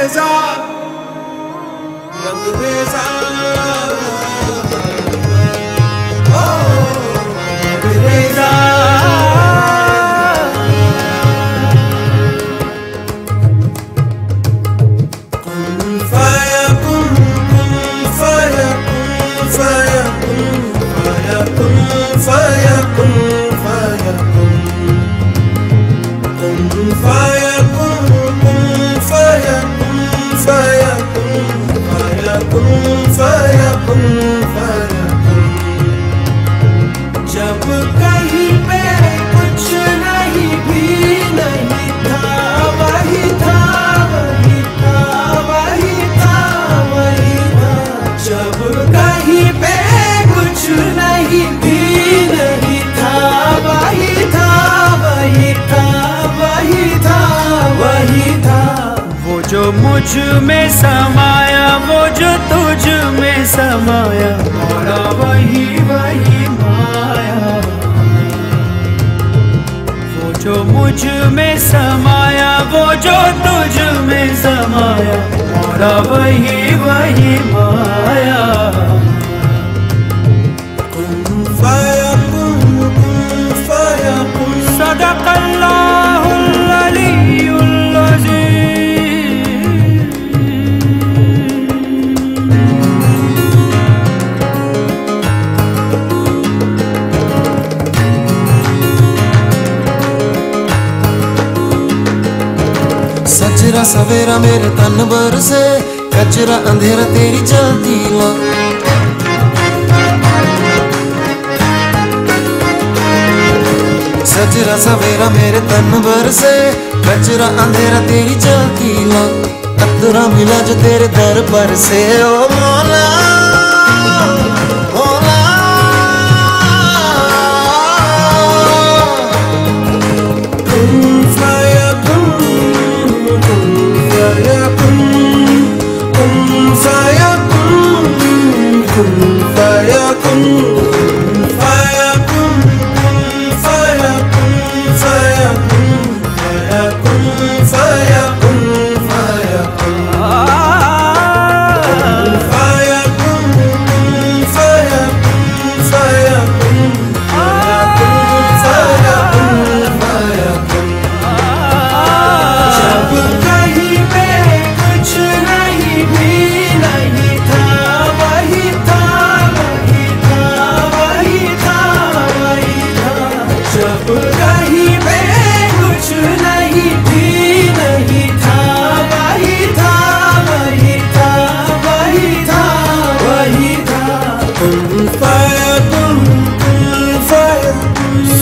रेजा रंग रेजा ओ रेजा जब कहीं पे कुछ नहीं भी नहीं था, वही था वही था वही था वही था। जब कहीं पे कुछ नहीं भी नहीं था, वही था वही था वही था वही था। वो जो मुझ में समाया, वो जो तुझ में समाया, मोरा वही वही माया। वो जो मुझ में समाया, वो जो तुझ में समाया, मोरा वही वही माया। कुन फयकुन सदक़ल्लाहुल अलीयुल अज़ीम। सजरा सवेरा मेरे तन भर से, कचरा अंधेरा तेरी जलती ला। सजरा सवेरा मेरे तन भर से, कचरा अंधेरा तेरी जलती ला। कतरा मिला जो तेरे दर पर से, ओ मौला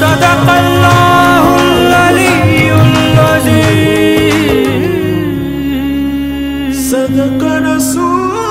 सदक़ल्लाहुल अलीयुल अज़ीम। सदक़ रसूल